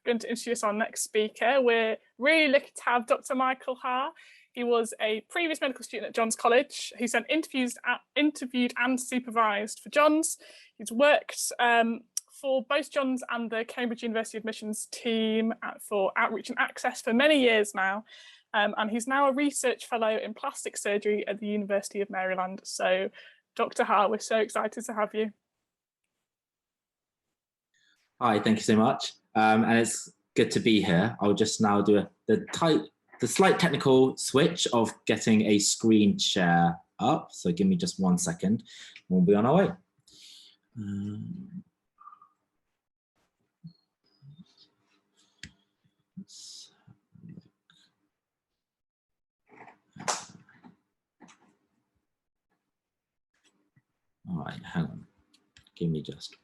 going to introduce our next speaker. We're really lucky to have Dr. Michael Harr. He was a previous medical student at Johns College. He's then interviewed and supervised for Johns. He's worked for both Johns and the Cambridge University admissions team for outreach and access for many years now. And he's now a research fellow in plastic surgery at the University of Maryland. So, Dr. Harr, we're so excited to have you. Hi, thank you so much. And it's good to be here. I'll just now do the slight technical switch of getting a screen share up. So give me just 1 second. We'll be on our way. All right, hang on. Give me just.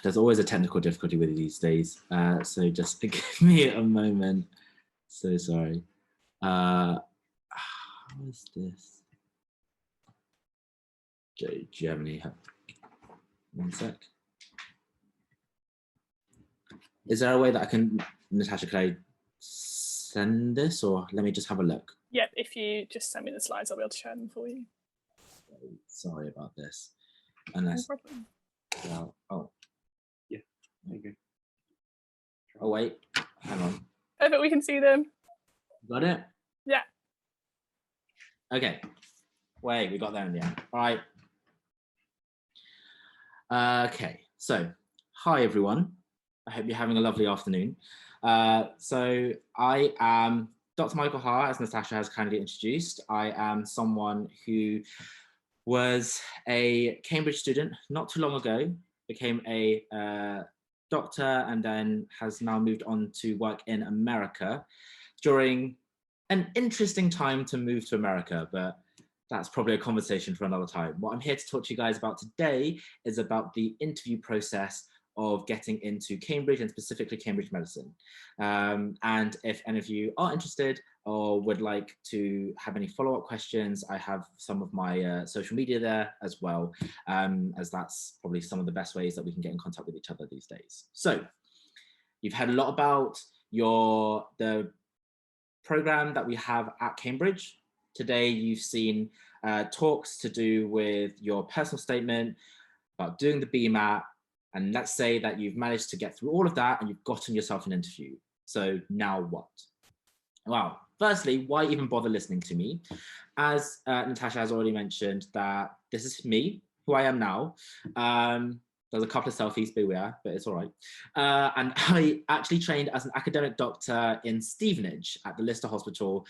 There's always a technical difficulty with these days, so just give me a moment. So sorry. How is this? Germany. 1 sec. Is there a way that I can, Natasha, could I send this, or let me just have a look? Yeah, if you just send me the slides, I'll be able to share them for you. Sorry about this. Unless. No problem. Well, oh. Yeah. Okay. Oh wait, hang on. Perfect, we can see them. Got it? Yeah. Okay. Wait, we got there in the end. All right. Okay, so hi everyone. I hope you're having a lovely afternoon. So I am Dr. Michael Ha, as Natasha has kindly introduced. I am someone who was a Cambridge student not too long ago, became a doctor, and then has now moved on to work in America during an interesting time to move to America, but that's probably a conversation for another time. What I'm here to talk to you guys about today is about the interview process of getting into Cambridge, and specifically Cambridge Medicine. And if any of you are interested or would like to have any follow-up questions, I have some of my social media there as well, as that's probably some of the best ways that we can get in contact with each other these days. So you've heard a lot about the program that we have at Cambridge. Today you've seen talks to do with your personal statement, about doing the BMAT, and let's say that you've managed to get through all of that and you've gotten yourself an interview. So now what? Well, firstly, why even bother listening to me? As Natasha has already mentioned, that this is me, who I am now. There's a couple of selfies, beware, but it's all right. And I actually trained as an academic doctor in Stevenage at the Lister Hospital,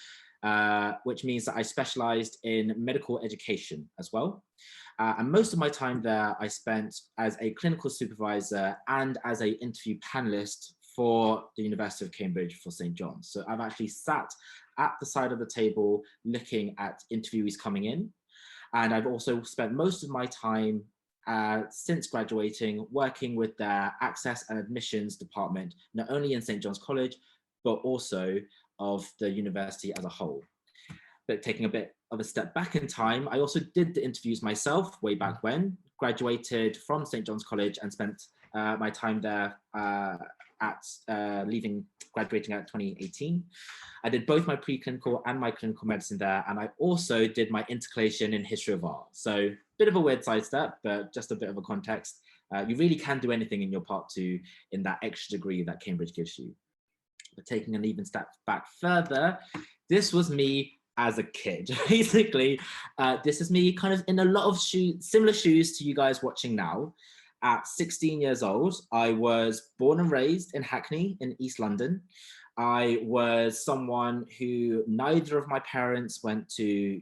which means that I specialized in medical education as well. And most of my time there, I spent as a clinical supervisor and as an interview panelist for the University of Cambridge for St. John's. So I've actually sat at the side of the table looking at interviewees coming in. And I've also spent most of my time since graduating working with their access and admissions department, not only in St. John's College, but also of the university as a whole. But taking a bit of a step back in time, I also did the interviews myself way back when, graduated from St. John's College and spent my time there graduating at 2018. I did both my preclinical and my clinical medicine there, and I also did my intercalation in history of art. So bit of a weird sidestep, but just a bit of a context. You really can do anything in your part 2 in that extra degree that Cambridge gives you. But taking an even step back further, this was me as a kid. Basically, this is me kind of in a lot of similar shoes to you guys watching now. At 16 years old, I was born and raised in Hackney in East London. I was someone who neither of my parents went to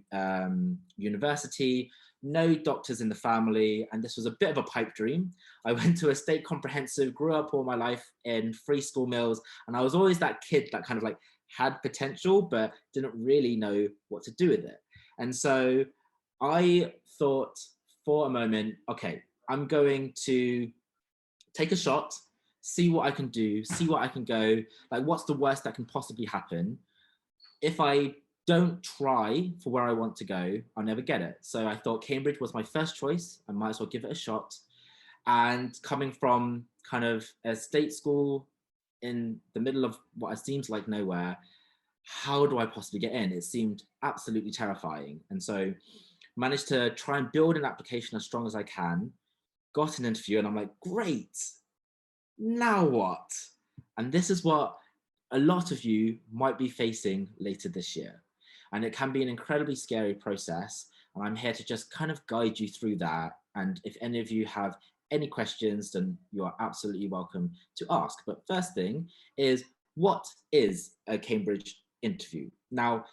university, no doctors in the family, and this was a bit of a pipe dream. I went to a state comprehensive, grew up all my life in free school meals, and I was always that kid that kind of like had potential, but didn't really know what to do with it. And so I thought for a moment, okay, I'm going to take a shot, see what I can do, see what I can go, like what's the worst that can possibly happen? If I don't try for where I want to go, I'll never get it. So I thought Cambridge was my first choice. I might as well give it a shot. And coming from kind of a state school in the middle of what seems like nowhere, how do I possibly get in? It seemed absolutely terrifying. And so managed to try and build an application as strong as I can, got an interview, and I'm like, great, now what? And this is what a lot of you might be facing later this year. And it can be an incredibly scary process. And I'm here to just kind of guide you through that. And if any of you have any questions, then you are absolutely welcome to ask. But first thing is, what is a Cambridge interview? Now,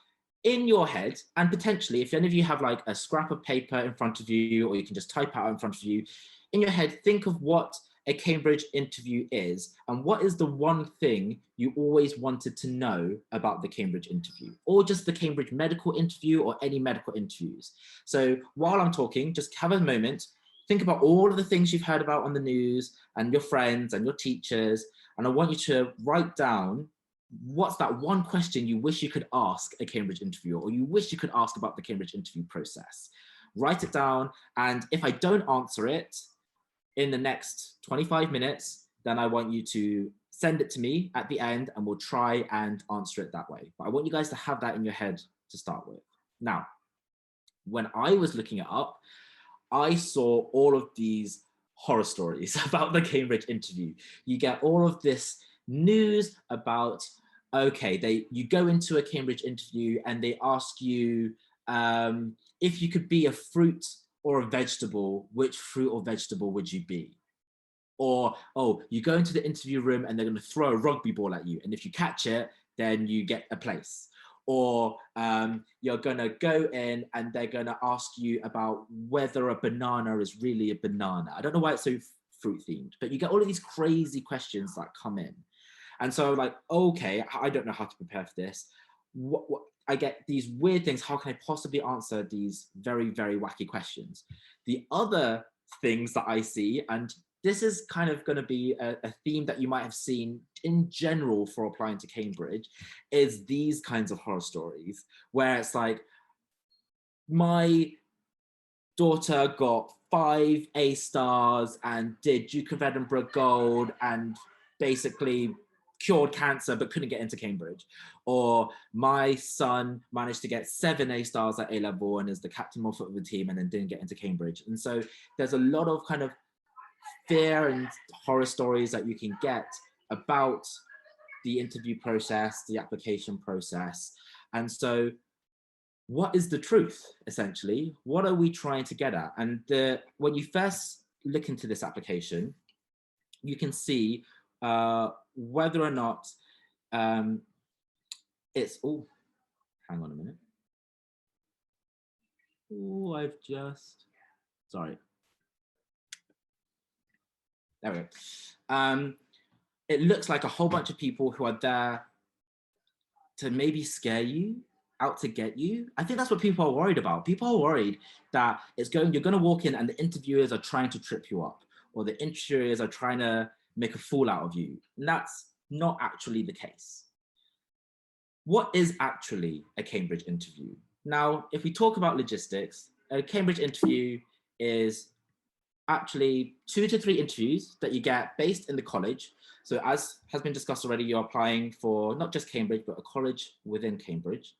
in your head, and potentially if any of you have like a scrap of paper in front of you, or you can just type out in front of you, in your head, think of what a Cambridge interview is, and what is the one thing you always wanted to know about the Cambridge interview, or just the Cambridge medical interview, or any medical interviews. So while I'm talking, just have a moment, think about all of the things you've heard about on the news, and your friends and your teachers, and I want you to write down what's that one question you wish you could ask a Cambridge interviewer, or you wish you could ask about the Cambridge interview process. Write it down, and if I don't answer it in the next 25 minutes, then I want you to send it to me at the end, and we'll try and answer it that way. But I want you guys to have that in your head to start with. Now, when I was looking it up, I saw all of these horror stories about the Cambridge interview. You get all of this news about, okay, you go into a Cambridge interview and they ask you if you could be a fruit or a vegetable, which fruit or vegetable would you be? Or, oh, you go into the interview room and they're going to throw a rugby ball at you, and if you catch it, then you get a place. Or you're going to go in and they're going to ask you about whether a banana is really a banana. I don't know why it's so fruit themed, but you get all of these crazy questions that come in. And so like, okay, I don't know how to prepare for this. I get these weird things. How can I possibly answer these very, very wacky questions? The other things that I see, and this is kind of going to be a theme that you might have seen in general for applying to Cambridge, is these kinds of horror stories where it's like, my daughter got 5 A stars and did Duke of Edinburgh Gold and basically cured cancer but couldn't get into Cambridge. Or my son managed to get 7 A stars at A level and is the captain of the team and then didn't get into Cambridge. And so there's a lot of kind of fear and horror stories that you can get about the interview process, the application process. And so what is the truth, essentially? What are we trying to get at? And when you first look into this application, you can see whether or not it's, oh, hang on a minute. Oh, sorry. There we go. It looks like a whole bunch of people who are there to maybe scare you, out to get you. I think that's what people are worried about. People are worried that you're going to walk in and the interviewers are trying to trip you up, or the interviewers are trying to make a fool out of you. And that's not actually the case. What is actually a Cambridge interview? Now, if we talk about logistics, a Cambridge interview is actually 2 to 3 interviews that you get based in the college. So as has been discussed already, you're applying for not just Cambridge, but a college within Cambridge.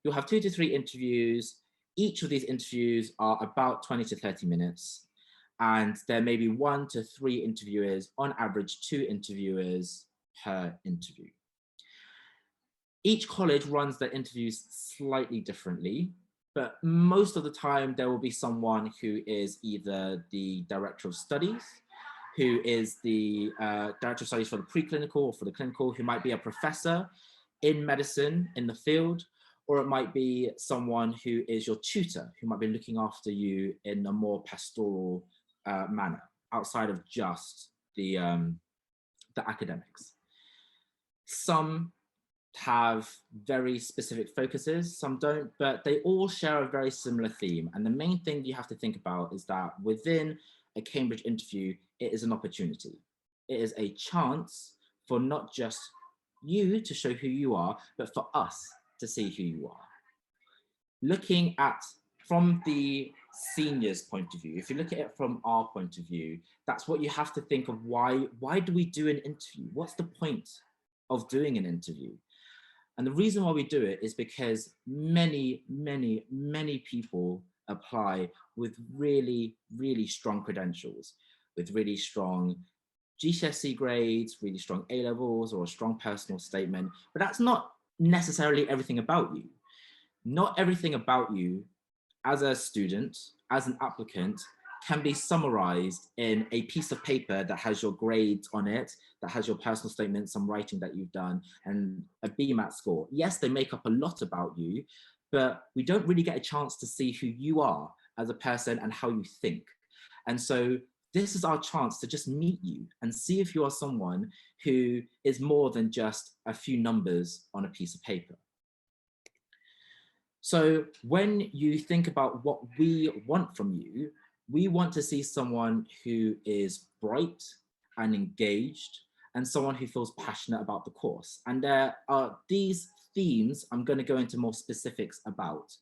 You'll have 2 to 3 interviews. Each of these interviews are about 20 to 30 minutes. And there may be 1 to 3 interviewers, on average 2 interviewers per interview. Each college runs their interviews slightly differently, but most of the time there will be someone who is either the director of studies, who is the director of studies for the preclinical or for the clinical, who might be a professor in medicine in the field, or it might be someone who is your tutor, who might be looking after you in a more pastoral manner, outside of just the academics. Some have very specific focuses, some don't, but they all share a very similar theme. And the main thing you have to think about is that within a Cambridge interview, it is an opportunity. It is a chance for not just you to show who you are, but for us to see who you are. Looking at from the seniors' point of view, if you look at it from our point of view, that's what you have to think of. Why do we do an interview? What's the point of doing an interview? And the reason why we do it is because many people apply with really, really strong credentials, with really strong GCSE grades, really strong A-levels, or a strong personal statement, but that's not necessarily everything about you. Not everything about you as a student, as an applicant, can be summarized in a piece of paper that has your grades on it, that has your personal statement, some writing that you've done, and a BMAT score. Yes, they make up a lot about you, but we don't really get a chance to see who you are as a person and how you think. And so this is our chance to just meet you and see if you are someone who is more than just a few numbers on a piece of paper. So when you think about what we want from you, we want to see someone who is bright and engaged and someone who feels passionate about the course. And there are these themes I'm going to go into more specifics about.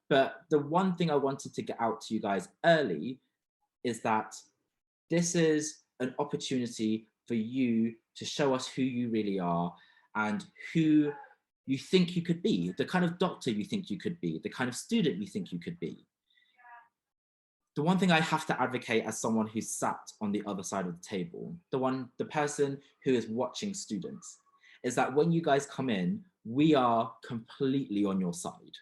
But the one thing I wanted to get out to you guys early is that this is an opportunity for you to show us who you really are and who you think you could be, the kind of doctor you think you could be, the kind of student you think you could be. The one thing I have to advocate as someone who's sat on the other side of the table, the person who is watching students, is that when you guys come in, we are completely on your side.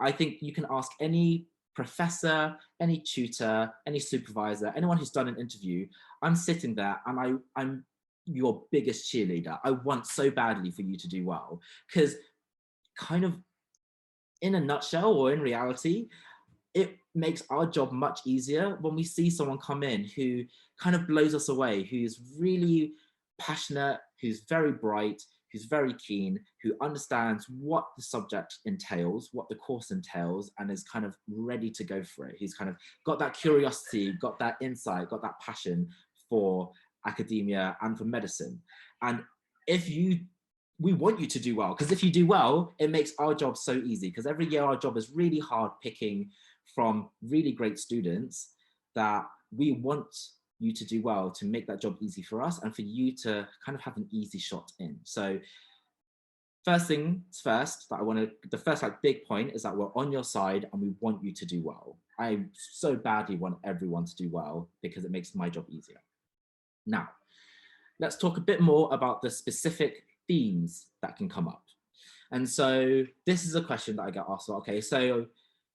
I think you can ask any professor, any tutor, any supervisor, anyone who's done an interview. I'm sitting there and I'm your biggest cheerleader. I want so badly for you to do well, because kind of in a nutshell or in reality, it makes our job much easier when we see someone come in who kind of blows us away, who's really passionate, who's very bright, who's very keen, who understands what the subject entails, what the course entails, and is kind of ready to go for it. He's kind of got that curiosity, got that insight, got that passion for academia and for medicine. And we want you to do well, because if you do well, it makes our job so easy, because every year our job is really hard picking from really great students that we want you to do well to make that job easy for us and for you to kind of have an easy shot in. So first things first, the first big point is that we're on your side and we want you to do well. I so badly want everyone to do well because it makes my job easier. Now, let's talk a bit more about the specific themes that can come up. And so this is a question that I get asked. Okay, so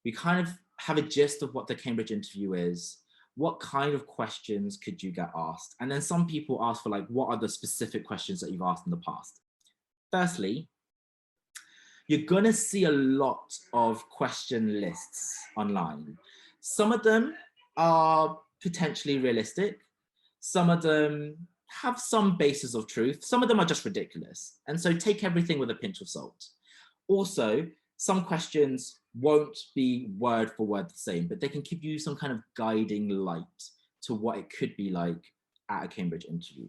we kind of have a gist of what the Cambridge interview is. What kind of questions could you get asked? And then some people ask for like, what are the specific questions that you've asked in the past? Firstly, you're gonna see a lot of question lists online. Some of them are potentially realistic. Some of them have some basis of truth. Some of them are just ridiculous. And so take everything with a pinch of salt. Also, some questions won't be word for word the same, but they can give you some kind of guiding light to what it could be like at a Cambridge interview.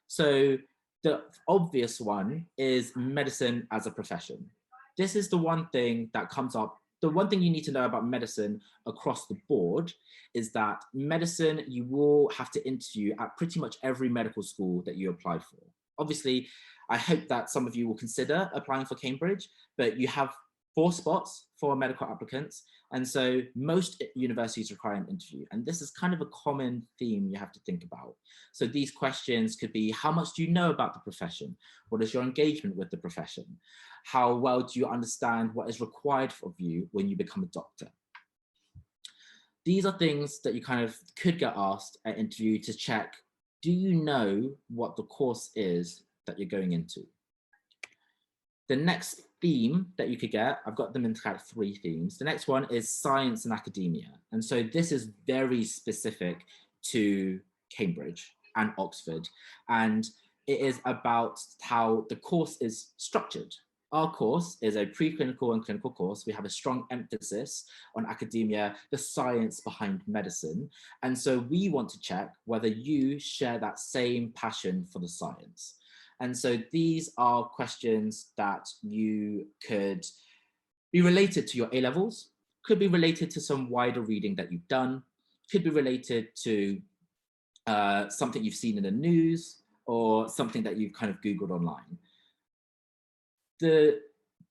So the obvious one is medicine as a profession. This is the one thing that comes up. The one thing you need to know about medicine across the board is that medicine, you will have to interview at pretty much every medical school that you apply for. Obviously, I hope that some of you will consider applying for Cambridge, but you have 4 spots for medical applicants. And so most universities require an interview. And this is kind of a common theme you have to think about. So these questions could be, how much do you know about the profession? What is your engagement with the profession? How well do you understand what is required of you when you become a doctor? These are things that you kind of could get asked at interview to check, do you know what the course is that you're going into? The next theme that you could get, I've got them into kind of 3 themes. The next one is science and academia. And so this is very specific to Cambridge and Oxford. And it is about how the course is structured. Our course is a preclinical and clinical course. We have a strong emphasis on academia, the science behind medicine. And so we want to check whether you share that same passion for the science. And so these are questions that you could be related to your A-levels, could be related to some wider reading that you've done, could be related to something you've seen in the news or something that you've kind of Googled online. The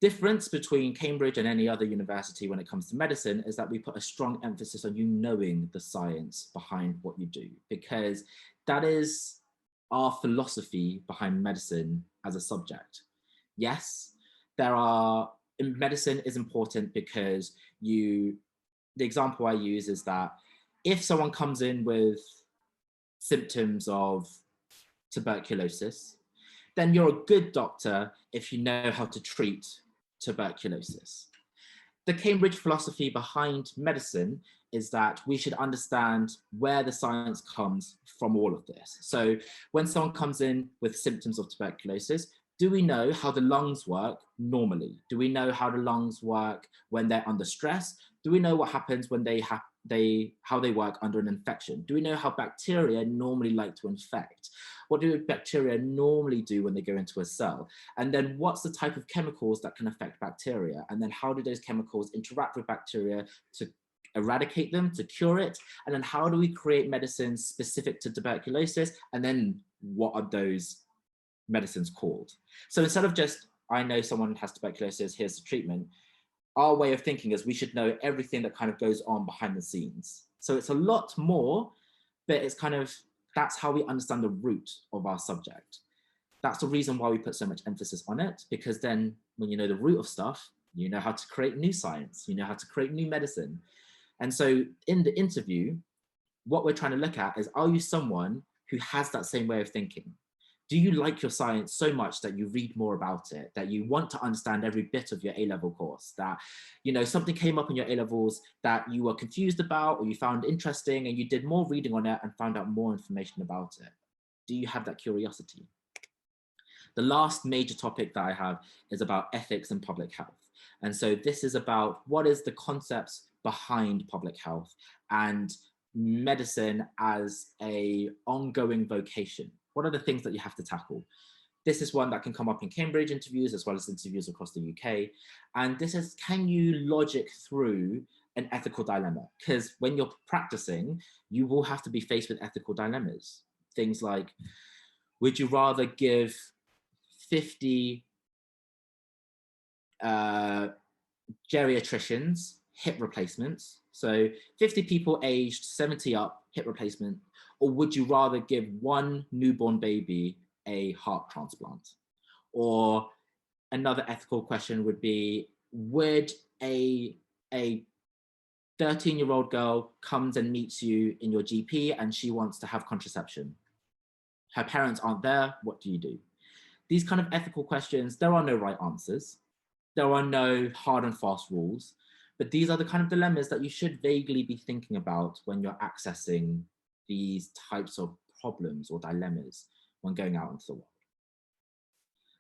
difference between Cambridge and any other university when it comes to medicine is that we put a strong emphasis on you knowing the science behind what you do, because that is our philosophy behind medicine as a subject. Yes, medicine is important because the example I use is that if someone comes in with symptoms of tuberculosis, then you're a good doctor if you know how to treat tuberculosis. The Cambridge philosophy behind medicine is that we should understand where the science comes from all of this. So when someone comes in with symptoms of tuberculosis, do we know how the lungs work normally? Do we know how the lungs work when they're under stress? Do we know what happens when how they work under an infection? Do we know how bacteria normally like to infect? What do bacteria normally do when they go into a cell? And then what's the type of chemicals that can affect bacteria? And then how do those chemicals interact with bacteria to eradicate them, to cure it? And then how do we create medicines specific to tuberculosis? And then what are those medicines called? So instead of just, I know someone has tuberculosis, here's the treatment, our way of thinking is we should know everything that kind of goes on behind the scenes. So it's a lot more, but it's kind of, that's how we understand the root of our subject. That's the reason why we put so much emphasis on it, because then when you know the root of stuff, you know how to create new science, you know how to create new medicine. And so in the interview, what we're trying to look at is, are you someone who has that same way of thinking? Do you like your science so much that you read more about it, that you want to understand every bit of your A-level course, that, you know, something came up in your A-levels that you were confused about or you found interesting and you did more reading on it and found out more information about it? Do you have that curiosity? The last major topic that I have is about ethics and public health. And so this is about what is the concepts behind public health and medicine as an ongoing vocation. What are the things that you have to tackle? This is one that can come up in Cambridge interviews as well as interviews across the UK. And this is, can you logic through an ethical dilemma? Because when you're practicing, you will have to be faced with ethical dilemmas. Things like, would you rather give 50 geriatricians hip replacements, so 50 people aged 70 up, hip replacement, or would you rather give one newborn baby a heart transplant? Or another ethical question would be, would a 13-year-old girl comes and meets you in your GP and she wants to have contraception? Her parents aren't there, what do you do? These kind of ethical questions, there are no right answers. There are no hard and fast rules, but these are the kind of dilemmas that you should vaguely be thinking about when you're accessing these types of problems or dilemmas when going out into the world.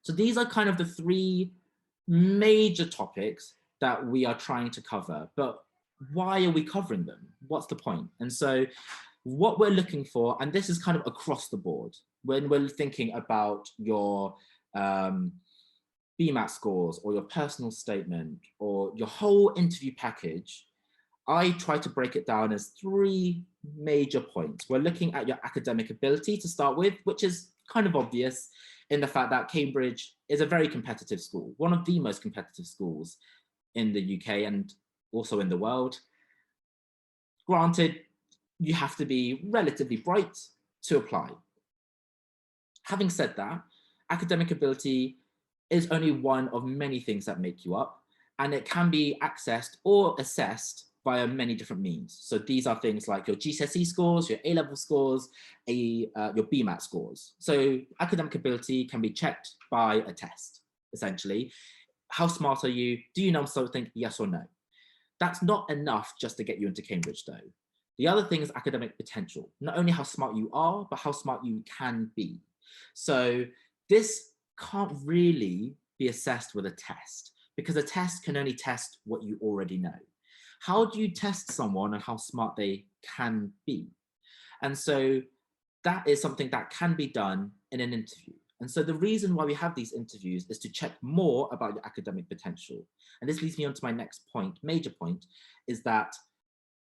So these are kind of the three major topics that we are trying to cover, but why are we covering them? What's the point? And so what we're looking for, and this is kind of across the board, when we're thinking about your BMAT scores or your personal statement or your whole interview package, I try to break it down as three major points. We're looking at your academic ability to start with, which is kind of obvious in the fact that Cambridge is a very competitive school, one of the most competitive schools in the UK and also in the world. Granted, you have to be relatively bright to apply. Having said that, academic ability is only one of many things that make you up, and it can be accessed or assessed via many different means. So these are things like your GCSE scores, your A-level scores, your BMAT scores. So academic ability can be checked by a test, essentially. How smart are you? Do you know something? Yes or no? That's not enough just to get you into Cambridge, though. The other thing is academic potential. Not only how smart you are, but how smart you can be. So this can't really be assessed with a test, because a test can only test what you already know. How do you test someone and how smart they can be? And so that is something that can be done in an interview. And so the reason why we have these interviews is to check more about your academic potential. And this leads me on to my next point, major point, is that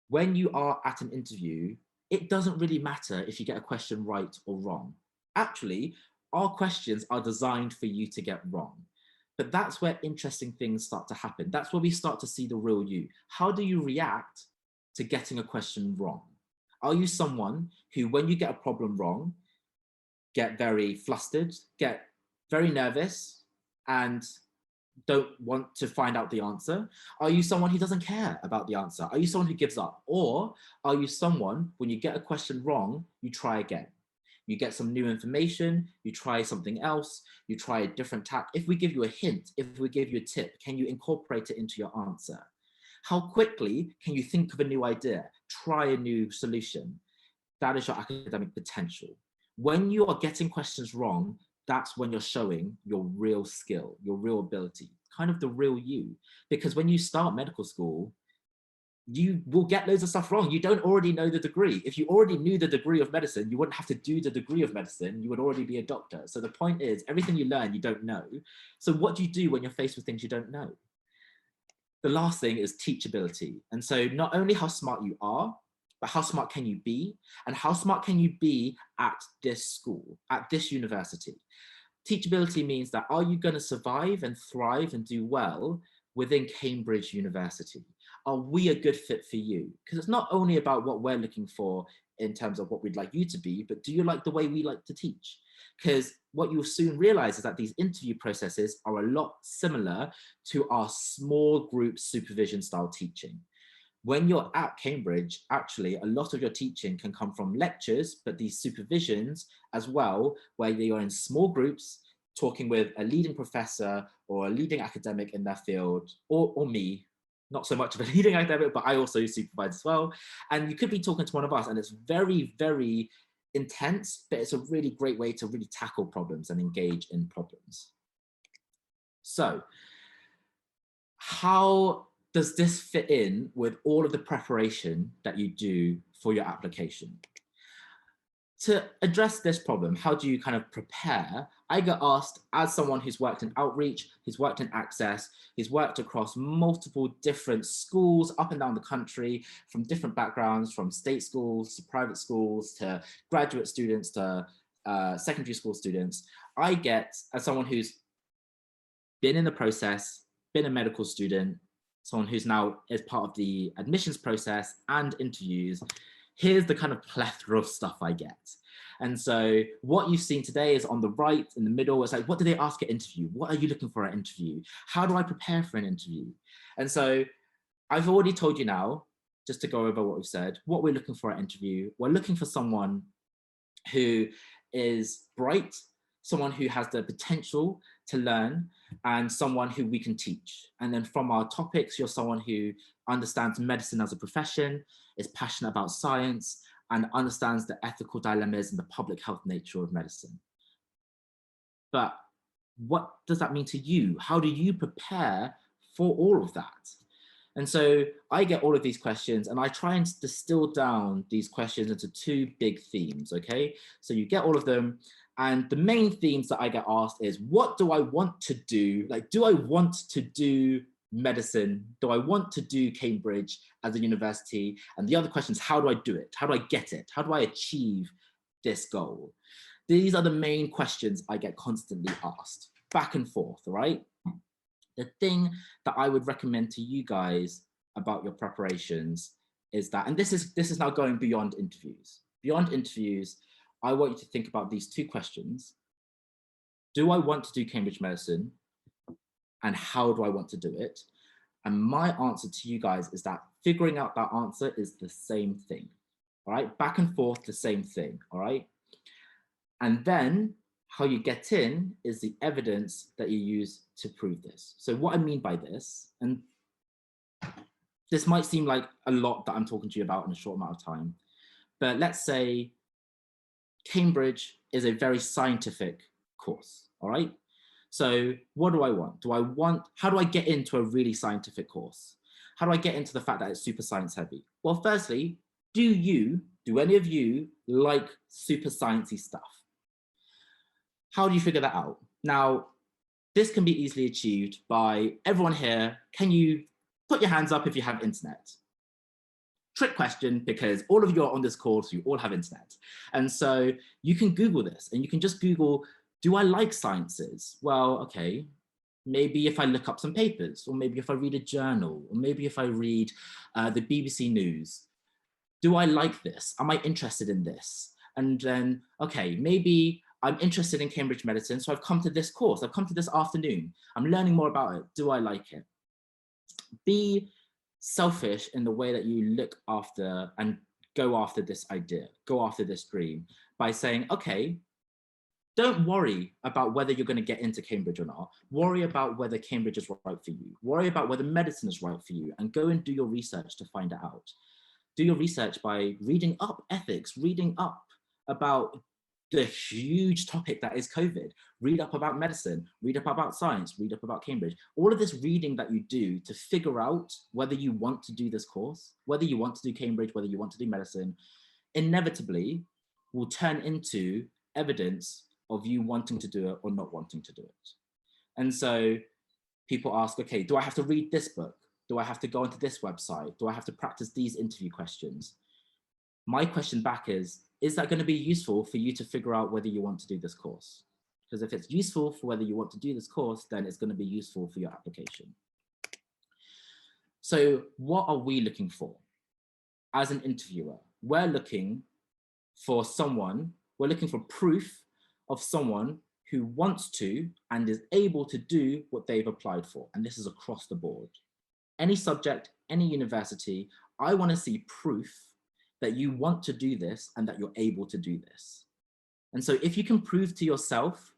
when you are at an interview, it doesn't really matter if you get a question right or wrong. Actually, our questions are designed for you to get wrong. But that's where interesting things start to happen. That's where we start to see the real you. How do you react to getting a question wrong? Are you someone who, when you get a problem wrong, get very flustered, get very nervous, and don't want to find out the answer? Are you someone who doesn't care about the answer? Are you someone who gives up? Or are you someone, when you get a question wrong, you try again? You get some new information, you try something else, you try a different tack. If we give you a hint, if we give you a tip, can you incorporate it into your answer? How quickly can you think of a new idea, try a new solution? That is your academic potential. When you are getting questions wrong, that's when you're showing your real skill, your real ability, kind of the real you. Because when you start medical school, you will get loads of stuff wrong. You don't already know the degree. If you already knew the degree of medicine, you wouldn't have to do the degree of medicine. You would already be a doctor. So the point is, everything you learn, you don't know. So what do you do when you're faced with things you don't know? The last thing is teachability. And so not only how smart you are, but how smart can you be? And how smart can you be at this school, at this university? Teachability means that, are you going to survive and thrive and do well within Cambridge University? Are we a good fit for you? Because it's not only about what we're looking for in terms of what we'd like you to be, but do you like the way we like to teach? Because what you'll soon realize is that these interview processes are a lot similar to our small group supervision style teaching. When you're at Cambridge, actually, a lot of your teaching can come from lectures, but these supervisions as well, where you're in small groups, talking with a leading professor or a leading academic in their field, or me, not so much of a leading academic, but I also supervise as well. And you could be talking to one of us, and it's very, very intense, but it's a really great way to really tackle problems and engage in problems. So how does this fit in with all of the preparation that you do for your application? To address this problem, how do you kind of prepare? I get asked, as someone who's worked in outreach, who's worked in access, who's worked across multiple different schools up and down the country, from different backgrounds, from state schools to private schools to graduate students to secondary school students. I get, as someone who's been in the process, been a medical student, someone who's now is part of the admissions process and interviews, here's the kind of plethora of stuff I get. And so what you've seen today is on the right, in the middle, it's like, what do they ask at interview? What are you looking for at interview? How do I prepare for an interview? And so I've already told you now, just to go over what we've said, what we're looking for at interview. We're looking for someone who is bright, someone who has the potential to learn, and someone who we can teach. And then from our topics, you're someone who understands medicine as a profession, is passionate about science, and understands the ethical dilemmas and the public health nature of medicine. But what does that mean to you? How do you prepare for all of that? And so I get all of these questions, and I try and distill down these questions into two big themes, okay? So you get all of them, and the main themes that I get asked is, what do I want to do? Like, do I want to do medicine? Do I want to do Cambridge as a university? And the other question is, how do I do it? How do I get it? How do I achieve this goal? These are the main questions I get constantly asked, back and forth, right? The thing that I would recommend to you guys about your preparations is that, and this is now going beyond interviews. Beyond interviews, I want you to think about these two questions. Do I want to do Cambridge medicine? And how do I want to do it? And my answer to you guys is that figuring out that answer is the same thing, all right? Back and forth, the same thing, all right? And then how you get in is the evidence that you use to prove this. So what I mean by this, and this might seem like a lot that I'm talking to you about in a short amount of time, but let's say Cambridge is a very scientific course, all right? So what do I want? How do I get into a really scientific course? How do I get into the fact that it's super science heavy? Well, firstly, do any of you like super sciencey stuff? How do you figure that out? Now, this can be easily achieved by everyone here. Can you put your hands up if you have internet? Trick question, because all of you are on this course, you all have internet. And so you can Google this and you can just Google, do I like sciences? Well, okay, maybe if I look up some papers, or maybe if I read a journal, or maybe if I read the BBC News, do I like this? Am I interested in this? And then, okay, maybe I'm interested in Cambridge medicine, so I've come to this course, I've come to this afternoon, I'm learning more about it, do I like it? Be selfish in the way that you look after and go after this idea, go after this dream by saying, okay, don't worry about whether you're going to get into Cambridge or not. Worry about whether Cambridge is right for you. Worry about whether medicine is right for you, and go and do your research to find it out. Do your research by reading up ethics, reading up about the huge topic that is COVID, read up about medicine, read up about science, read up about Cambridge. All of this reading that you do to figure out whether you want to do this course, whether you want to do Cambridge, whether you want to do medicine, inevitably will turn into evidence of you wanting to do it or not wanting to do it. And so people ask, okay, do I have to read this book? Do I have to go onto this website? Do I have to practice these interview questions? My question back is that going to be useful for you to figure out whether you want to do this course? Because if it's useful for whether you want to do this course, then it's going to be useful for your application. So what are we looking for? As an interviewer, we're looking for proof of someone who wants to and is able to do what they've applied for. And this is across the board. Any subject, any university, I want to see proof that you want to do this and that you're able to do this. And so if you can prove to yourself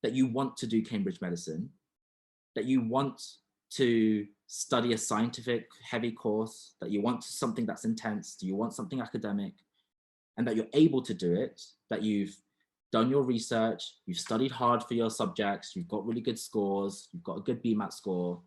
that you want to do Cambridge medicine, that you want to study a scientific heavy course, that you want something that's intense, do you want something academic, and that you're able to do it, that you've done your research, you've studied hard for your subjects, you've got really good scores, you've got a good BMAT score,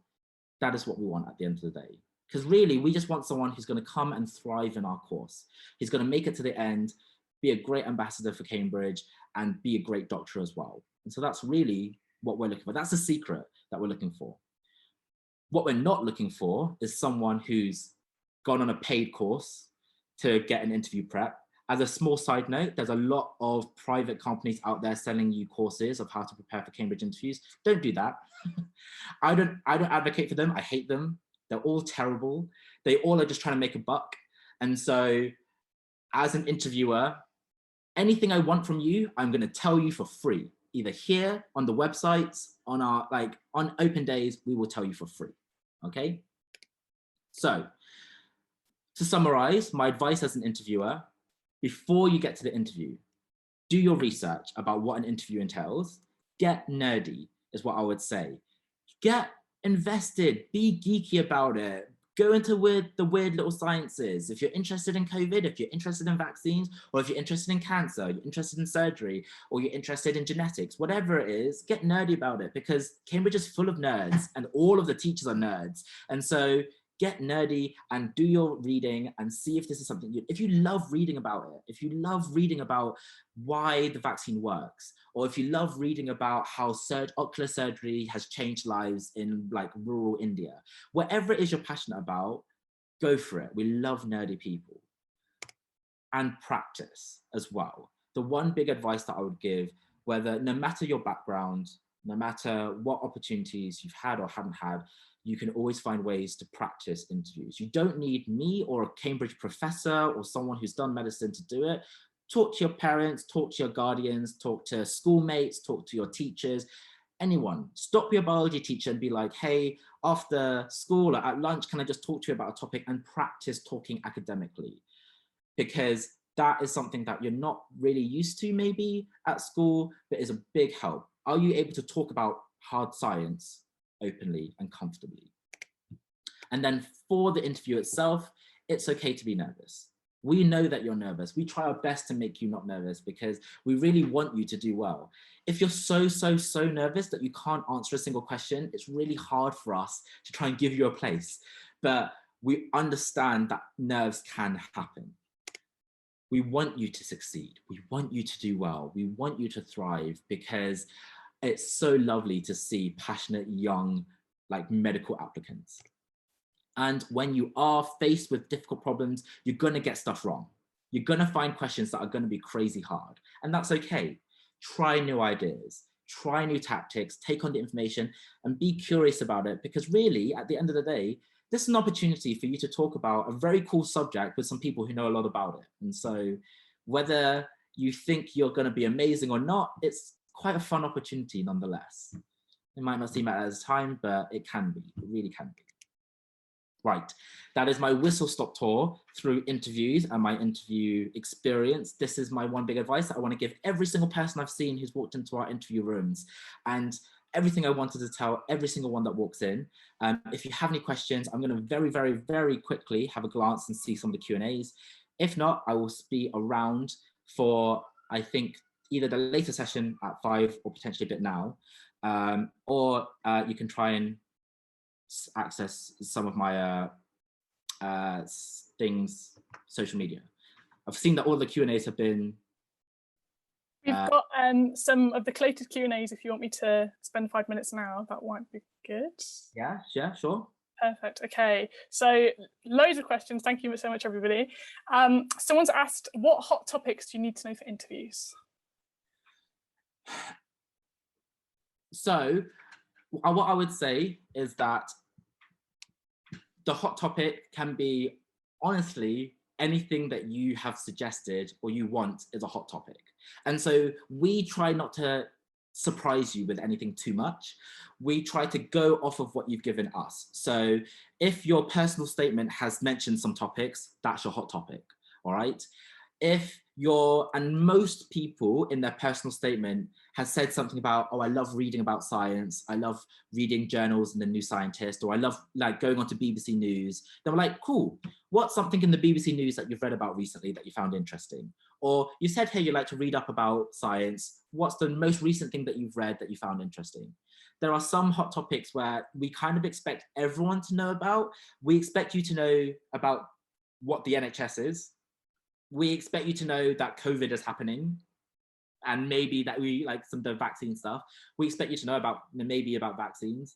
that is what we want at the end of the day. Because really, we just want someone who's going to come and thrive in our course. He's going to make it to the end, be a great ambassador for Cambridge, and be a great doctor as well. And so that's really what we're looking for. That's the secret that we're looking for. What we're not looking for is someone who's gone on a paid course to get an interview prep. As a small side note, there's a lot of private companies out there selling you courses of how to prepare for Cambridge interviews. Don't do that. I don't advocate for them. I hate them. They're all terrible. They all are just trying to make a buck. And so as an interviewer, anything I want from you, I'm going to tell you for free. Either here on the websites, on our on open days, we will tell you for free. Okay? So to summarize, my advice as an interviewer, before you get to the interview, do your research about what an interview entails. Get nerdy is what I would say. Get invested, be geeky about it. Go into the weird little sciences. If you're interested in COVID, if you're interested in vaccines, or if you're interested in cancer, you're interested in surgery, or you're interested in genetics, whatever it is, get nerdy about it, because Cambridge is full of nerds and all of the teachers are nerds. And so get nerdy and do your reading and see if this is something if you love reading about it, if you love reading about why the vaccine works, or if you love reading about how ocular surgery has changed lives in rural India, whatever it is you're passionate about, go for it. We love nerdy people. And practice as well. The one big advice that I would give, no matter your background, no matter what opportunities you've had or haven't had, you can always find ways to practice interviews. You don't need me or a Cambridge professor or someone who's done medicine to do it. Talk to your parents, talk to your guardians, talk to schoolmates, talk to your teachers, anyone. Stop your biology teacher and be like, hey, after school or at lunch, can I just talk to you about a topic, and practice talking academically? Because that is something that you're not really used to maybe at school, but is a big help. Are you able to talk about hard science openly and comfortably? And then for the interview itself, it's okay to be nervous. We know that you're nervous. We try our best to make you not nervous because we really want you to do well. If you're so nervous that you can't answer a single question, it's really hard for us to try and give you a place. But we understand that nerves can happen. We want you to succeed. We want you to do well. We want you to thrive because it's so lovely to see passionate young medical applicants. And when you are faced with difficult problems, you're going to get stuff wrong. You're going to find questions that are going to be crazy hard. And that's okay. Try new ideas, try new tactics, take on the information and be curious about it. Because really, at the end of the day, this is an opportunity for you to talk about a very cool subject with some people who know a lot about it. And so whether you think you're going to be amazing or not, it's quite a fun opportunity nonetheless. It might not seem at this time, but it can be. It really can be. Right, that is my whistle-stop tour through interviews and my interview experience. This is my one big advice that I want to give every single person I've seen who's walked into our interview rooms, and everything I wanted to tell every single one that walks in. If you have any questions, I'm going to very quickly have a glance and see some of the Q&As. If not, I will be around for, I think, either the later session at 5 or potentially a bit now, or you can try and access some of my social media. I've seen that all the Q&As have been... We've got some of the collated Q&As if you want me to spend 5 minutes now, that might be good. Yeah, sure. Perfect, okay. So loads of questions, thank you so much everybody. Someone's asked, what hot topics do you need to know for interviews? So, what I would say is that the hot topic can be, honestly, anything that you have suggested or you want is a hot topic. And so we try not to surprise you with anything too much. We try to go off of what you've given us. So if your personal statement has mentioned some topics, that's your hot topic, all right? And most people in their personal statement has said something about, oh, I love reading about science, I love reading journals in the New Scientist, or I love going on to BBC News. They were like, cool, what's something in the BBC News that you've read about recently that you found interesting? Or you said, hey, you like to read up about science. What's the most recent thing that you've read that you found interesting? There are some hot topics where we kind of expect everyone to know about. We expect you to know about what the NHS is. We expect you to know that COVID is happening and maybe that we some of the vaccine stuff. We expect you to know about vaccines.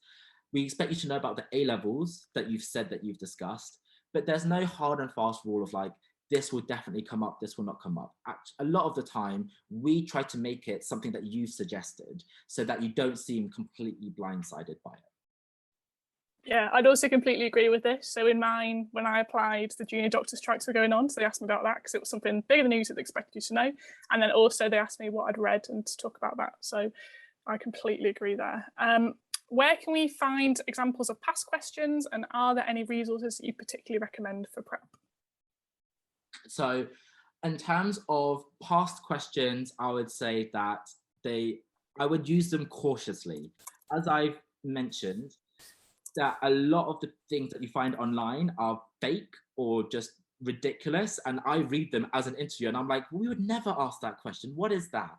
We expect you to know about the A-levels that you've said that you've discussed, but there's no hard and fast rule of this will definitely come up, this will not come up. A lot of the time, we try to make it something that you've suggested so that you don't seem completely blindsided by it. Yeah, I'd also completely agree with this. So in mine, when I applied, the junior doctor strikes were going on. So they asked me about that because it was something bigger than news that they expected you to know. And then also they asked me what I'd read and to talk about that. So I completely agree there. Where can we find examples of past questions, and are there any resources that you particularly recommend for prep? So in terms of past questions, I would say that I would use them cautiously. As I've mentioned, that a lot of the things that you find online are fake or just ridiculous. And I read them as an interview and I'm like, we would never ask that question. What is that?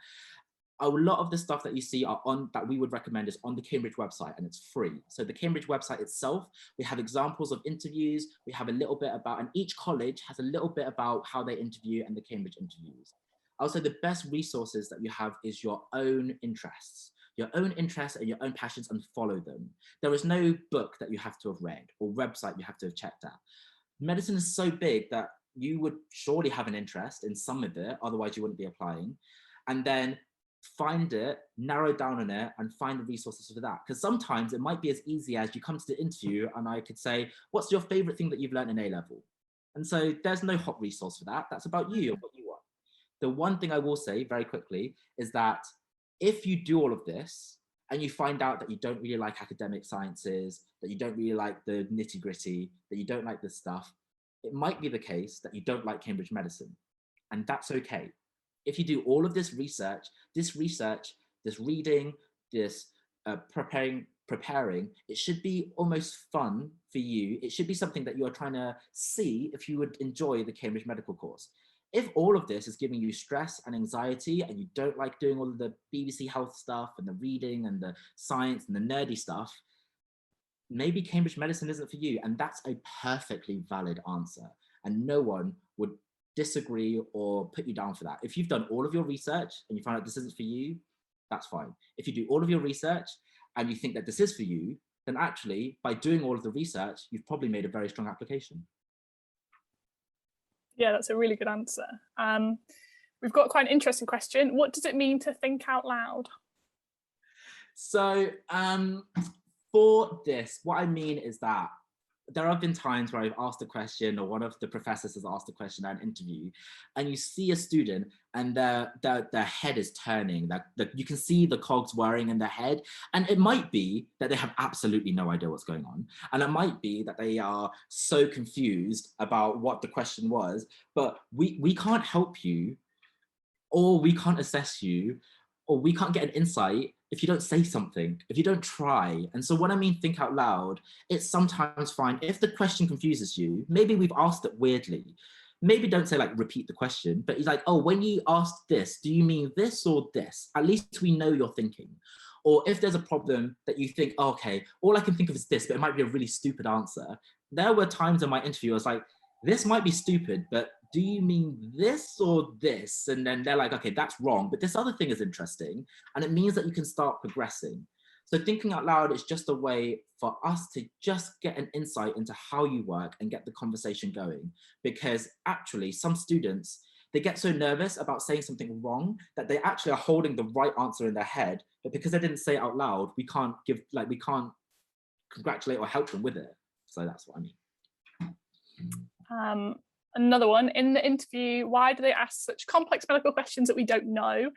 A lot of the stuff that you see that we would recommend is on the Cambridge website, and it's free. So the Cambridge website itself, we have examples of interviews. We have a little bit about, and each college has a little bit about how they interview and the Cambridge interviews. I would say the best resources that you have is your own interests and your own passions, and follow them. There is no book that you have to have read or website you have to have checked out. Medicine is so big that you would surely have an interest in some of it, otherwise you wouldn't be applying. And then find it, narrow down on it, and find the resources for that. Because sometimes it might be as easy as you come to the interview and I could say, what's your favorite thing that you've learned in A-level? And so there's no hot resource for that. That's about you and what you want. The one thing I will say very quickly is that if you do all of this and you find out that you don't really like academic sciences, that you don't really like the nitty-gritty, that you don't like this stuff, it might be the case that you don't like Cambridge medicine. And that's okay. If you do all of this research, this reading, this preparing preparing, it should be almost fun for you. It should be something that you're trying to see if you would enjoy the Cambridge Medical course. If all of this is giving you stress and anxiety and you don't like doing all of the BBC Health stuff and the reading and the science and the nerdy stuff, maybe Cambridge Medicine isn't for you. And that's a perfectly valid answer. And no one would disagree or put you down for that. If you've done all of your research and you find out this isn't for you, that's fine. If you do all of your research and you think that this is for you, then actually by doing all of the research, you've probably made a very strong application. Yeah, that's a really good answer. We've got quite an interesting question. What does it mean to think out loud? So for this, what I mean is that there have been times where I've asked a question or one of the professors has asked a question at an interview and you see a student and their head is turning, that you can see the cogs whirring in their head. And it might be that they have absolutely no idea what's going on. And it might be that they are so confused about what the question was, but we can't help you, or we can't assess you, or we can't get an insight if you don't say something, if you don't try. And so when I mean think out loud, it's sometimes fine. If the question confuses you, maybe we've asked it weirdly. Maybe don't say like, repeat the question, but it's like, oh, when you asked this, do you mean this or this? At least we know you're thinking. Or if there's a problem that you think, oh, okay, all I can think of is this, but it might be a really stupid answer. There were times in my interview, I was like, this might be stupid, but do you mean this or this? And then they're like, okay, that's wrong, but this other thing is interesting. And it means that you can start progressing. So thinking out loud is just a way for us to just get an insight into how you work and get the conversation going. Because actually some students, they get so nervous about saying something wrong that they actually are holding the right answer in their head, but because they didn't say it out loud, we can't congratulate or help them with it. So that's what I mean. Another one, in the interview, why do they ask such complex medical questions that we don't know?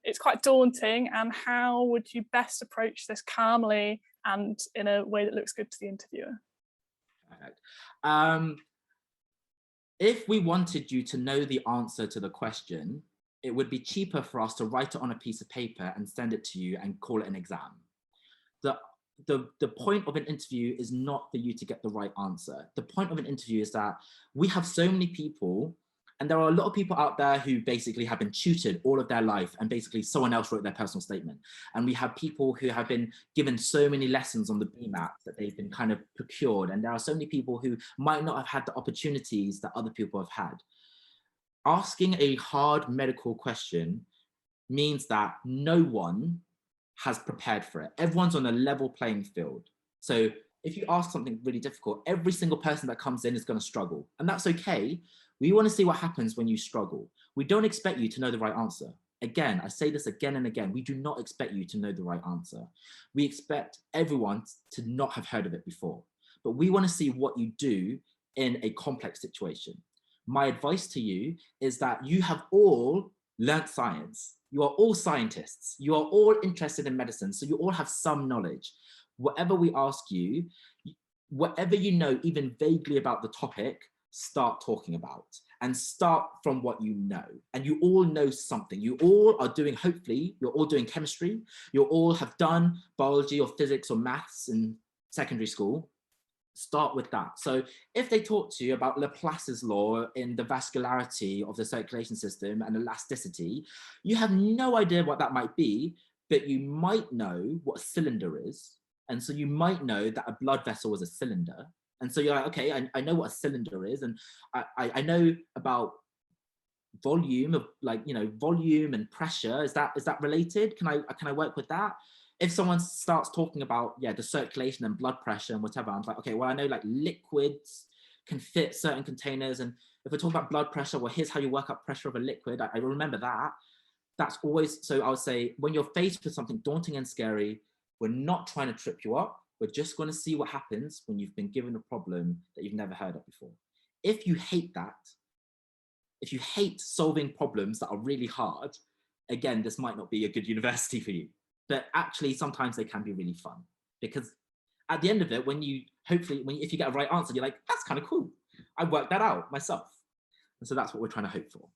It's quite daunting, and how would you best approach this calmly and in a way that looks good to the interviewer? Perfect. If we wanted you to know the answer to the question, it would be cheaper for us to write it on a piece of paper and send it to you and call it an exam. The point of an interview is not for you to get the right answer. The point of an interview is that we have so many people, and there are a lot of people out there who basically have been tutored all of their life and basically someone else wrote their personal statement. And we have people who have been given so many lessons on the BMAT that they've been kind of procured. And there are so many people who might not have had the opportunities that other people have had. Asking a hard medical question means that no one has prepared for it. Everyone's on a level playing field. So if you ask something really difficult, every single person that comes in is going to struggle. And that's okay. We want to see what happens when you struggle. We don't expect you to know the right answer. Again, I say this again and again, we do not expect you to know the right answer. We expect everyone to not have heard of it before. But we want to see what you do in a complex situation. My advice to you is that you have all learnt science. You are all scientists. You are all interested in medicine. So you all have some knowledge. Whatever we ask you, whatever you know, even vaguely about the topic, start talking about and start from what you know. And you all know something. You all are doing, hopefully, you're all doing chemistry. You all have done biology or physics or maths in secondary school. Start with that. So if they talk to you about Laplace's law in the vascularity of the circulation system and elasticity, you have no idea what that might be, but you might know what a cylinder is. And so you might know that a blood vessel is a cylinder. And so you're like, okay, I know what a cylinder is. And I know about volume of volume and pressure. Is that related? Can I work with that? If someone starts talking about, the circulation and blood pressure and whatever, I'm like, okay, well, I know like liquids can fit certain containers. And if we're talking about blood pressure, well, here's how you work up pressure of a liquid. I remember that. That's always, so I would say, when you're faced with something daunting and scary, we're not trying to trip you up. We're just going to see what happens when you've been given a problem that you've never heard of before. If you hate that, if you hate solving problems that are really hard, again, this might not be a good university for you. But actually, sometimes they can be really fun, because at the end of it, if you get a right answer, you're like, that's kind of cool. I worked that out myself. And so that's what we're trying to hope for.